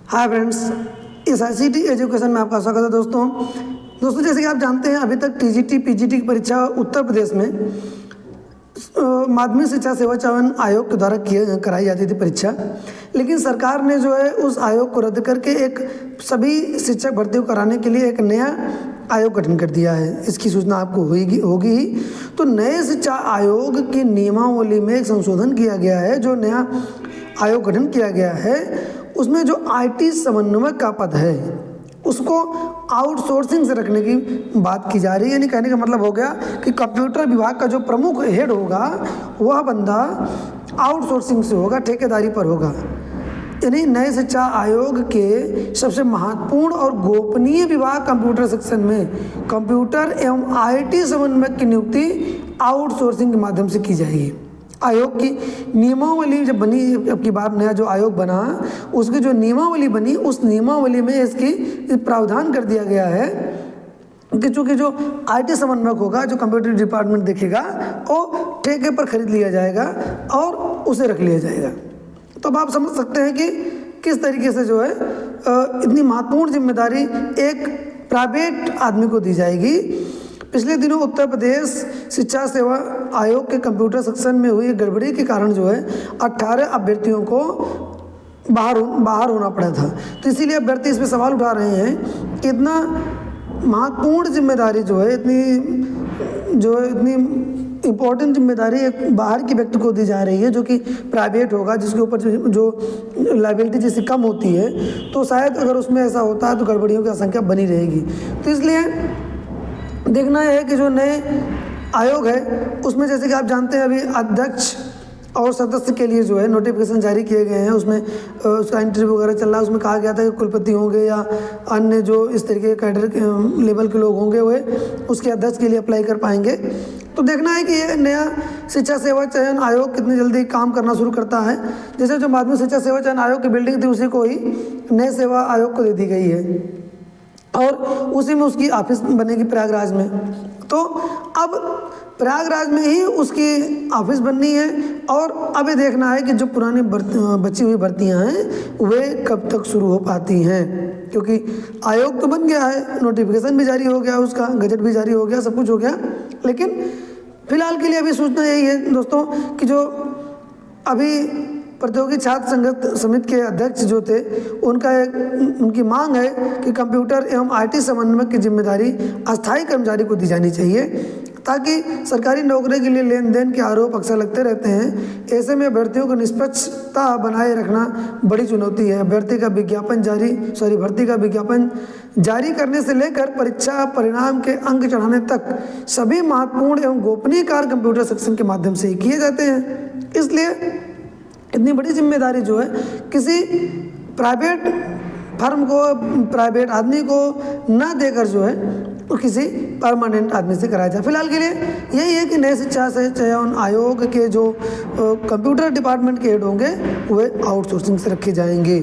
Hi friends, इस ICT education में आपका स्वागत है। दोस्तों जैसे कि आप जानते हैं, अभी तक TGT PGT की परीक्षा उत्तर प्रदेश में माध्यमिक शिक्षा सेवा चयन आयोग के द्वारा कराई जाती थी परीक्षा, लेकिन सरकार ने जो है उस आयोग को रद्द करके एक सभी शिक्षक भर्ती को कराने के लिए एक नया आयोग गठन कर दिया है। इसकी सूचना आपको होगी ही। तो नए शिक्षा आयोग की नियमावली में एक संशोधन किया गया है। जो नया आयोग गठन किया गया है उसमें जो IT समन्वयक का पद है उसको आउटसोर्सिंग से रखने की बात की जा रही है। यानी कहने का मतलब हो गया कि कंप्यूटर विभाग का जो प्रमुख हेड होगा वह बंदा आउटसोर्सिंग से होगा, ठेकेदारी पर होगा। यानी नए शिक्षा आयोग के सबसे महत्वपूर्ण और गोपनीय विभाग कंप्यूटर सेक्शन में कंप्यूटर एवं IT समन्वयक की नियुक्ति आउटसोर्सिंग के माध्यम से की जाएगी। आयोग की नियमावली जब बनी, अब की बार नया जो आयोग बना उसकी जो नियमावली बनी उस नियमावली में इसकी प्रावधान कर दिया गया है कि चूँकि जो IT समन्वयक होगा, जो कंप्यूटर डिपार्टमेंट देखेगा, वो ठेके पर खरीद लिया जाएगा और उसे रख लिया जाएगा। तो अब आप समझ सकते हैं कि किस तरीके से जो है इतनी महत्वपूर्ण जिम्मेदारी एक प्राइवेट आदमी को दी जाएगी। पिछले दिनों उत्तर प्रदेश शिक्षा सेवा आयोग के कंप्यूटर सेक्शन में हुई गड़बड़ी के कारण जो है 18 अभ्यर्थियों को बाहर होना पड़ा था। तो इसीलिए अभ्यर्थी इस पर सवाल उठा रहे हैं कि इतना महत्वपूर्ण जिम्मेदारी जो है, इतनी इम्पोर्टेंट जिम्मेदारी एक बाहर के व्यक्ति को दी जा रही है जो कि प्राइवेट होगा, जिसके ऊपर जो लायबिलिटी जैसी कम होती है। तो शायद अगर उसमें ऐसा होता है तो गड़बड़ियों की आशंका बनी रहेगी। तो इसलिए देखना है कि जो नए आयोग है उसमें जैसे कि आप जानते हैं अभी अध्यक्ष और सदस्य के लिए जो है नोटिफिकेशन जारी किए गए हैं। उसमें उसका इंटरव्यू वगैरह चल रहा है। उसमें कहा गया था कि कुलपति होंगे या अन्य जो इस तरीके के कैडर लेवल के लोग होंगे वह उसके अध्यक्ष के लिए अप्लाई कर पाएंगे। तो देखना है कि ये नया शिक्षा सेवा चयन आयोग कितनी जल्दी काम करना शुरू करता है। जैसे जो माध्यमिक शिक्षा सेवा चयन आयोग की बिल्डिंग थी उसी को ही नए सेवा आयोग को दे दी गई है और उसी में उसकी ऑफिस बनेगी प्रयागराज में। तो अब प्रयागराज में ही उसकी ऑफिस बननी है और अब ये देखना है कि जो पुरानी बची हुई भर्तियां हैं वे कब तक शुरू हो पाती हैं, क्योंकि आयोग तो बन गया है, नोटिफिकेशन भी जारी हो गया, उसका गजट भी जारी हो गया, सब कुछ हो गया। लेकिन फिलहाल के लिए अभी सूचना यही है दोस्तों कि जो अभी प्रतियोगी छात्र संघ समिति के अध्यक्ष जो थे उनकी मांग है कि कंप्यूटर एवं IT समन्वयक की जिम्मेदारी अस्थायी कर्मचारी को दी जानी चाहिए, ताकि सरकारी नौकरी के लिए लेन देन के आरोप अक्सर लगते रहते हैं। ऐसे में अभ्यर्थियों को निष्पक्षता बनाए रखना बड़ी चुनौती है। भर्ती का विज्ञापन जारी करने से लेकर परीक्षा परिणाम के अंक चढ़ाने तक सभी महत्वपूर्ण एवं गोपनीय कार्य कंप्यूटर सेक्शन के माध्यम से ही किए जाते हैं। इसलिए इतनी बड़ी जिम्मेदारी जो है किसी प्राइवेट फर्म को, प्राइवेट आदमी को न देकर जो है वो किसी परमानेंट आदमी से कराया जाए। फिलहाल के लिए यही है कि नए शिक्षा से चयन आयोग के जो कंप्यूटर डिपार्टमेंट के हेड होंगे वे आउटसोर्सिंग से रखे जाएंगे।